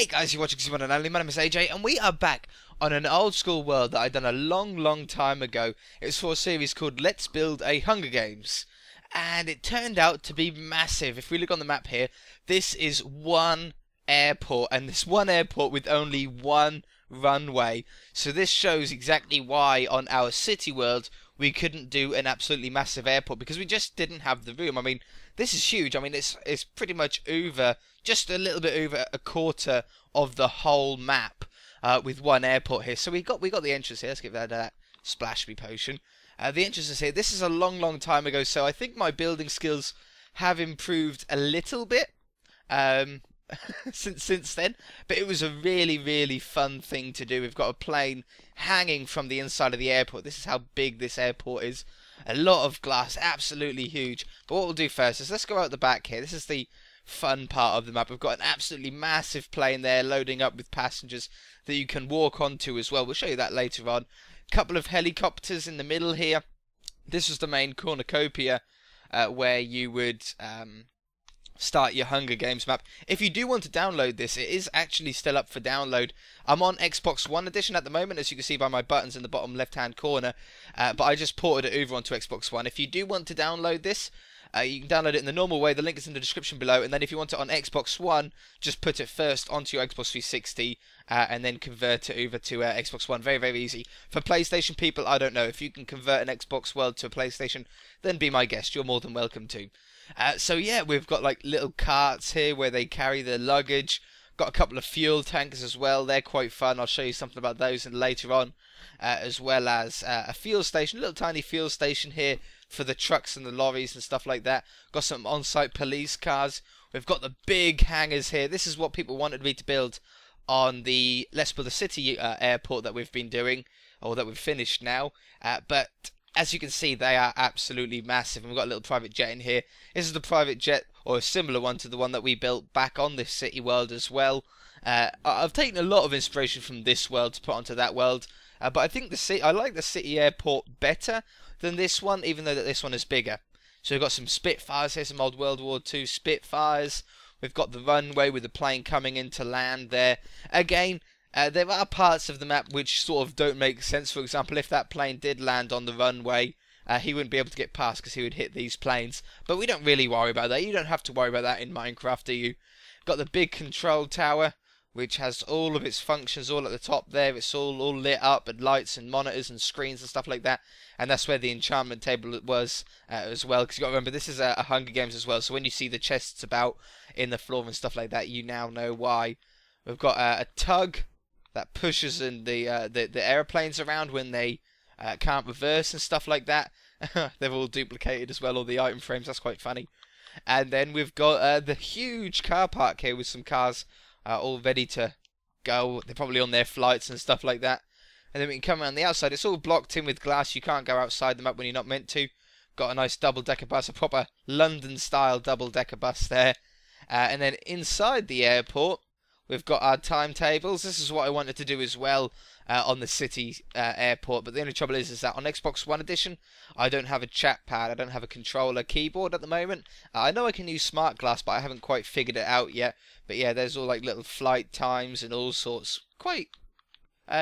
Hey guys, you're watching ZONO Airlines. My name is AJ, and we are back on an old school world that I'd done a long time ago. It's for a series called Let's Build a Hunger Games, and it turned out to be massive. If we look on the map here, this is one airport, and this one airport with only one runway. So this shows exactly why on our city world we couldn't do an absolutely massive airport, because we just didn't have the room. I mean, this is huge. I mean, it's pretty much over, just a little bit over a quarter of the whole map with one airport here. So we got the entrance here. Let's give that a splash me potion. The entrance is here. This is a long time ago, so I think my building skills have improved a little bit since then. But it was a really fun thing to do. We've got a plane hanging from the inside of the airport. This is how big this airport is. A lot of glass, absolutely huge. But what we'll do first is let's go out the back here. This is the fun part of the map. We've got an absolutely massive plane there loading up with passengers that you can walk onto as well. We'll show you that later on. A couple of helicopters in the middle here. This was the main cornucopia where you would start your Hunger Games map. If you do want to download this, it is actually still up for download. I'm on Xbox One edition at the moment, as you can see by my buttons in the bottom left hand corner, but I just ported it over onto Xbox One. If you do want to download this, you can download it in the normal way. The link is in the description below, and then if you want it on Xbox One, just put it first onto your Xbox 360 and then convert it over to Xbox One. Very easy. For PlayStation people, I don't know. If you can convert an Xbox World to a PlayStation, then be my guest. You're more than welcome to. So yeah, we've got like little carts here where they carry their luggage. Got a couple of fuel tanks as well. They're quite fun. I'll show you something about those later on, as well as a fuel station, a little tiny fuel station here for the trucks and the lorries and stuff like that. Got some on-site police cars. We've got the big hangars here. This is what people wanted me to build on the Let's Build a City airport that we've been doing, or that we've finished now. But as you can see, they are absolutely massive. And we've got a little private jet in here. This is the private jet, or a similar one to the one that we built back on this city world as well. I've taken a lot of inspiration from this world to put onto that world. But I think I like the city airport better than this one, even though this one is bigger. So we've got some Spitfires here, some old World War II Spitfires. We've got the runway with the plane coming into land there. Again, there are parts of the map which sort of don't make sense. For example, if that plane did land on the runway, he wouldn't be able to get past because he would hit these planes. But we don't really worry about that. You don't have to worry about that in Minecraft, do you? Got the big control tower, which has all of its functions all at the top there. It's all lit up with lights and monitors and screens and stuff like that. And that's where the enchantment table was as well. Because you've got to remember, this is a Hunger Games as well. So when you see the chests about in the floor and stuff like that, you now know why. We've got a tug that pushes in the airplanes around when they can't reverse and stuff like that. They're all duplicated as well, all the item frames. That's quite funny. And then we've got the huge car park here with some cars all ready to go. They're probably on their flights and stuff like that. And then we can come around the outside. It's all blocked in with glass. You can't go outside the map when you're not meant to. Got a nice double-decker bus, a proper London-style double-decker bus there. And then inside the airport, we've got our timetables. This is what I wanted to do as well on the city airport. But the only trouble is that on Xbox One edition, I don't have a chat pad. I don't have a controller keyboard at the moment. I know I can use smart glass, but I haven't quite figured it out yet. But yeah, there's all like little flight times and all sorts. Quite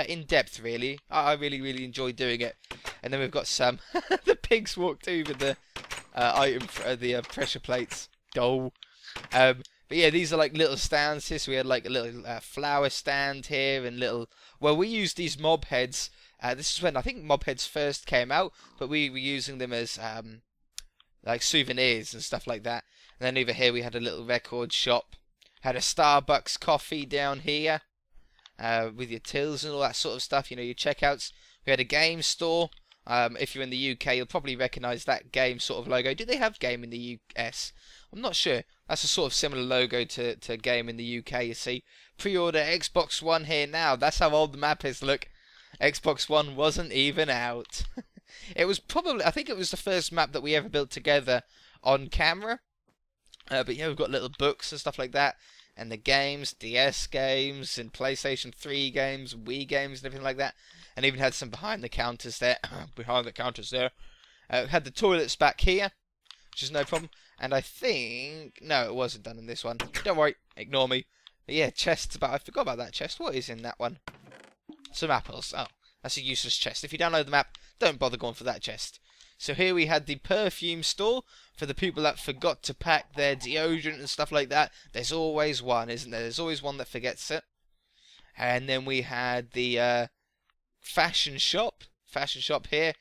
in depth, really. I really enjoy doing it. And then we've got some. The pigs walked over the the pressure plates. But yeah, these are like little stands here. So we had like a little flower stand here and little. Well, we used these mob heads. This is when I think mob heads first came out, but we were using them as like souvenirs and stuff like that. And then over here we had a little record shop. Had a Starbucks coffee down here with your tills and all that sort of stuff. You know, your checkouts. We had a game store. If you're in the UK, you'll probably recognise that game sort of logo. Do they have game in the US? I'm not sure. That's a sort of similar logo to game in the UK, you see. Pre-order Xbox One here now. That's how old the map is, look. Xbox One wasn't even out. It was probably, I think it was the first map that we ever built together on camera. But yeah, we've got little books and stuff like that. And the games, DS games, and PlayStation 3 games, Wii games, and everything like that. And even had some behind the counters there. Behind the counters there. Had the toilets back here, which is no problem. And I think... No, it wasn't done in this one. Don't worry, ignore me. But yeah, chests about... I forgot about that chest. What is in that one? Some apples. Oh, that's a useless chest. If you download the map, don't bother going for that chest. So here we had the perfume store for the people that forgot to pack their deodorant and stuff like that. There's always one, isn't there? There's always one that forgets it. And then we had the fashion shop here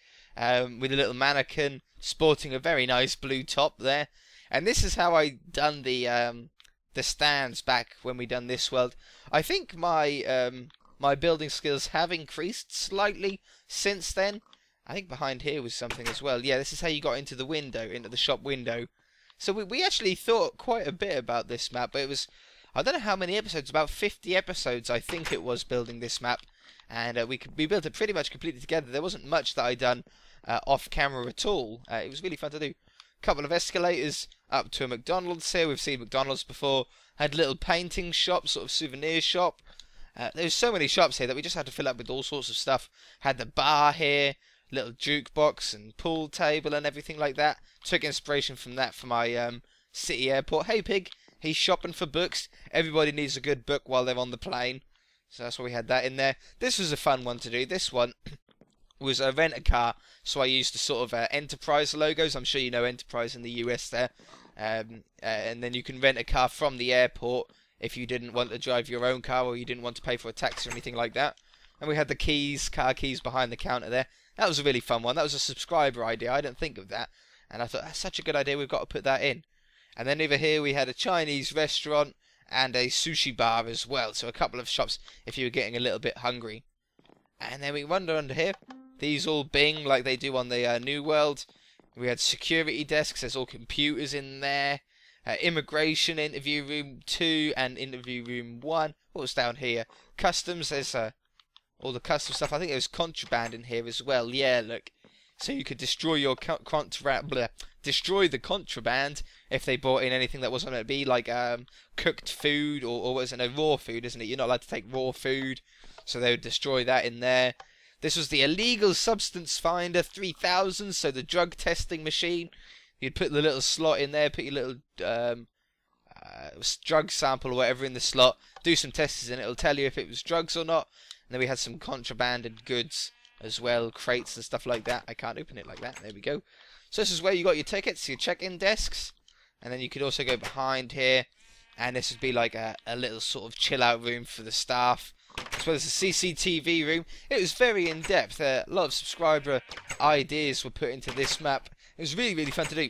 with a little mannequin sporting a very nice blue top there. And this is how I done the stands back when we done this world. I think my my building skills have increased slightly since then. I think behind here was something as well. Yeah, this is how you got into the window, into the shop window. So we actually thought quite a bit about this map, but it was, I don't know how many episodes, about 50 episodes I think it was building this map. And we built it pretty much completely together. There wasn't much that I done off camera at all. It was really fun to do. Couple of escalators up to a McDonald's here. We've seen McDonald's before. Had little painting shop, sort of souvenir shop. There's so many shops here that we just had to fill up with all sorts of stuff. Had the bar here, little jukebox and pool table and everything like that. Took inspiration from that for my city airport. Hey Pig, he's shopping for books. Everybody needs a good book while they're on the plane. So that's why we had that in there. This was a fun one to do. This one was a rent-a-car, so I used the sort of Enterprise logos. I'm sure you know Enterprise in the US there. And then you can rent a car from the airport if you didn't want to drive your own car or you didn't want to pay for a taxi or anything like that. And we had the keys, car keys behind the counter there. That was a really fun one. That was a subscriber idea. I didn't think of that. And I thought, that's such a good idea, we've got to put that in. And then over here we had a Chinese restaurant and a sushi bar as well. So a couple of shops if you were getting a little bit hungry. And then we wander under here. These all bing like they do on the New World. We had security desks. There's all computers in there. Immigration interview room 2 and interview room 1. What was down here? Customs. There's all the custom stuff. I think there was contraband in here as well. Yeah, look. So you could destroy your destroy the contraband if they brought in anything that wasn't meant to be, like cooked food or what is it? No, raw food, isn't it? You're not allowed to take raw food, so they would destroy that in there. This was the illegal substance finder 3000, so the drug testing machine. You'd put the little slot in there, put your little drug sample or whatever in the slot, do some tests and it'll tell you if it was drugs or not. And then we had some contrabanded goods as well, crates and stuff like that. I can't open it like that. There we go. So this is where you got your tickets, your check-in desks. And then you could also go behind here. And this would be like a little sort of chill-out room for the staff. As well as a CCTV room. It was very in-depth. A lot of subscriber ideas were put into this map. It was really, really fun to do.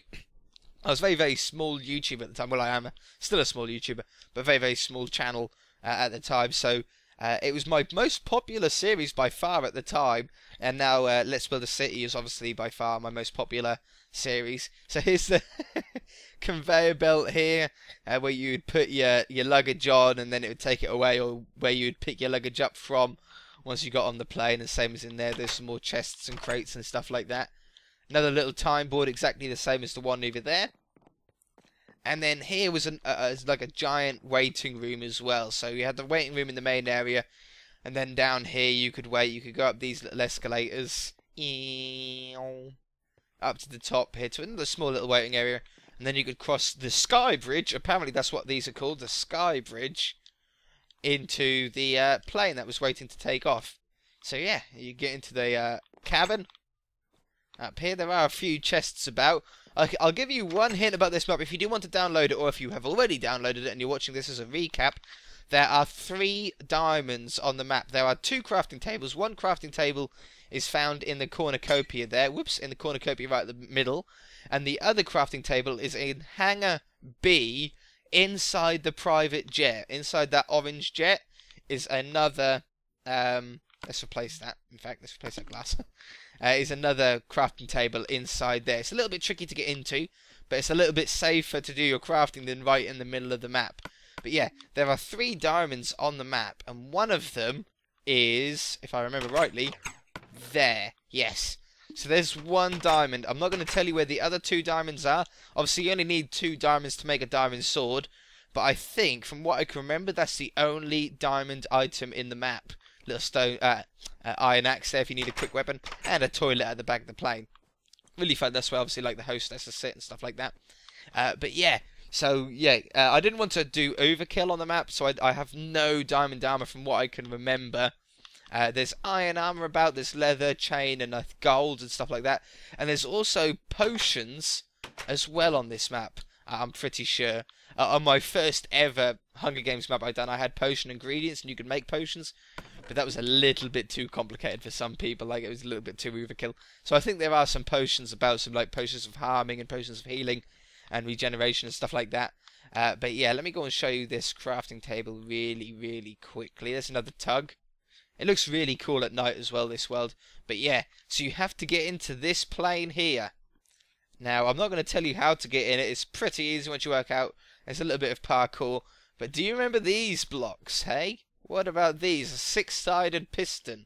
I was a very, very small YouTuber at the time. Well, I am still a small YouTuber, but a very, very small channel at the time. So it was my most popular series by far at the time. And now Let's Build a City is obviously by far my most popular series. So here's the conveyor belt here, where you would put your luggage on and then it would take it away, or where you would pick your luggage up from once you got on the plane. And same as in there, there's some more chests and crates and stuff like that. Another little time board, exactly the same as the one over there. And then here was like a giant waiting room as well. So you had the waiting room in the main area, and then down here you could wait. You could go up these little escalators up to the top here to another small little waiting area, and then you could cross the sky bridge. Apparently that's what these are called, the sky bridge, into the plane that was waiting to take off. So yeah, you get into the cabin. Up here there are a few chests about. I'll give you one hint about this map. If you do want to download it, or if you have already downloaded it and you're watching this as a recap, there are 3 diamonds on the map. There are 2 crafting tables. One crafting table is found in the cornucopia there. Whoops, in the cornucopia right at the middle. And the other crafting table is in Hangar B inside the private jet. Inside that orange jet is another... let's replace that. In fact, let's replace that glass. Is another crafting table inside there. It's a little bit tricky to get into, but it's a little bit safer to do your crafting than right in the middle of the map. But yeah, there are 3 diamonds on the map, and one of them is, if I remember rightly, there. Yes. So there's 1 diamond. I'm not going to tell you where the other 2 diamonds are. Obviously, you only need 2 diamonds to make a diamond sword, but I think, from what I can remember, that's the only diamond item in the map. Little stone, iron axe there if you need a quick weapon, and a toilet at the back of the plane. Really fun. That's where obviously like the hostess to sit and stuff like that. But yeah, So yeah, I didn't want to do overkill on the map, so I have no diamond armor from what I can remember. There's iron armor about, there's leather, chain, and gold and stuff like that. And there's also potions as well on this map, I'm pretty sure. On my first ever Hunger Games map I had potion ingredients, and you could make potions. But that was a little bit too complicated for some people, like it was a little bit too overkill. So I think there are some potions about, some like potions of harming and potions of healing and regeneration and stuff like that. But yeah, let me go and show you this crafting table really quickly. There's another tug. It looks really cool at night as well, this world. But yeah, so you have to get into this plane here. Now, I'm not going to tell you how to get in it. It's pretty easy once you work out. There's a little bit of parkour. But do you remember these blocks, hey? What about these? A six-sided piston.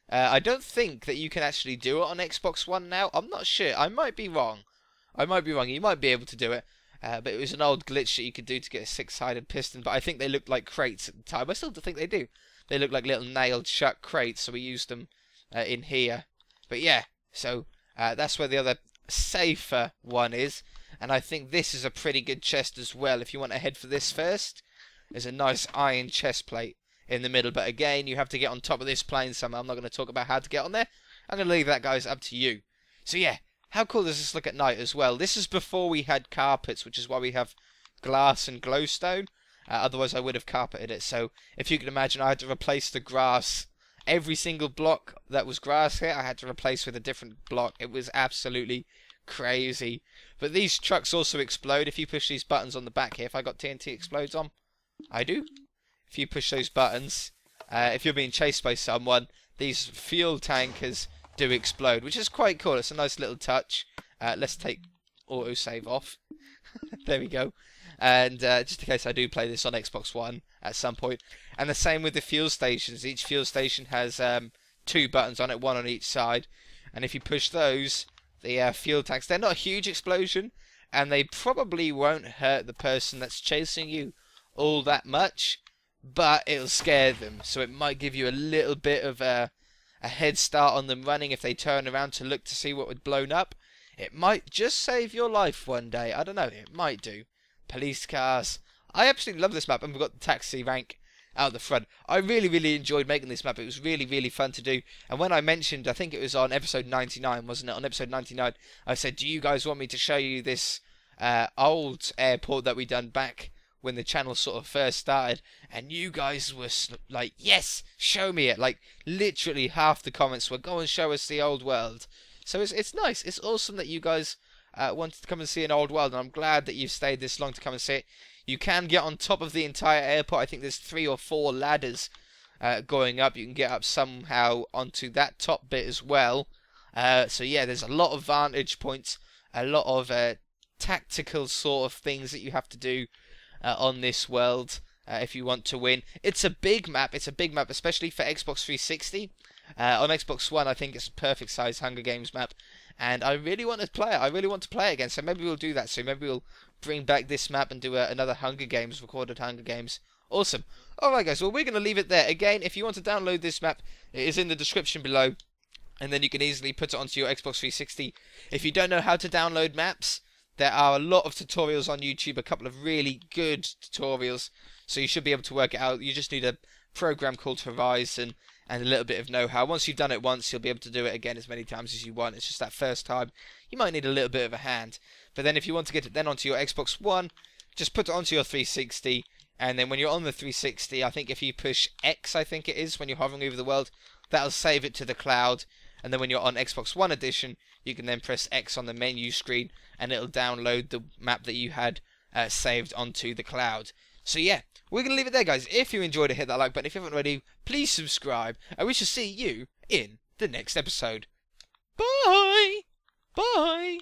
I don't think that you can actually do it on Xbox One now. I'm not sure. I might be wrong. You might be able to do it. But it was an old glitch that you could do to get a six-sided piston. But I think they looked like crates at the time. I still think they do. They look like little nailed shut crates, so we used them in here. But yeah, so that's where the other safer one is. And I think this is a pretty good chest as well. If you want to head for this first, there's a nice iron chest plate in the middle. But again, you have to get on top of this plane somehow. I'm not going to talk about how to get on there. I'm going to leave that, guys, up to you. So yeah, how cool does this look at night as well? This is before we had carpets, which is why we have glass and glowstone. Otherwise I would have carpeted it. So if you can imagine, I had to replace the grass. Every single block that was grass here, I had to replace with a different block. It was absolutely crazy. But these trucks also explode if you push these buttons on the back here. If I got TNT explodes on, I do. If you push those buttons, if you're being chased by someone, these fuel tankers do explode, which is quite cool. It's a nice little touch. Let's take autosave off. There we go. And just in case I do play this on Xbox One at some point. And the same with the fuel stations. Each fuel station has two buttons on it, one on each side. And if you push those, the fuel tanks, they're not a huge explosion, and they probably won't hurt the person that's chasing you all that much, but it'll scare them. So it might give you a little bit of a head start on them running if they turn around to look to see what would blown up. It might just save your life one day. I don't know, it might do. Police cars. I absolutely love this map, and we've got the taxi rank out the front. I really enjoyed making this map. It was really fun to do. And when I mentioned, I think it was on episode 99, wasn't it? On episode 99, I said, do you guys want me to show you this old airport that we done back when the channel sort of first started? And you guys were like, yes, show me it. Like, literally half the comments were, go and show us the old world. So it's nice. It's awesome that you guys wanted to come and see an old world, and I'm glad that you've stayed this long to come and see it. You can get on top of the entire airport. I think there's 3 or 4 ladders going up. You can get up somehow onto that top bit as well. So yeah, there's a lot of vantage points, a lot of tactical sort of things that you have to do on this world if you want to win. It's a big map. It's a big map, especially for Xbox 360. On Xbox One, I think it's a perfect size Hunger Games map. And I really want to play it. I really want to play it again. So maybe we'll do that soon. Maybe we'll bring back this map and do another Hunger Games, recorded Hunger Games. Awesome. Alright guys, well we're going to leave it there. Again, if you want to download this map, it is in the description below. And then you can easily put it onto your Xbox 360. If you don't know how to download maps, there are a lot of tutorials on YouTube. A couple of really good tutorials. So you should be able to work it out. You just need a program called Horizon and a little bit of know-how. Once you've done it once, you'll be able to do it again as many times as you want. It's just that first time you might need a little bit of a hand. But then if you want to get it then onto your Xbox One, just put it onto your 360, and then when you're on the 360, I think if you push X, I think it is, when you're hovering over the world, that'll save it to the cloud. And then when you're on Xbox One Edition, you can then press X on the menu screen, and it'll download the map that you had saved onto the cloud. So yeah, we're going to leave it there, guys. If you enjoyed it, hit that like button. If you haven't already, please subscribe. And we shall see you in the next episode. Bye! Bye!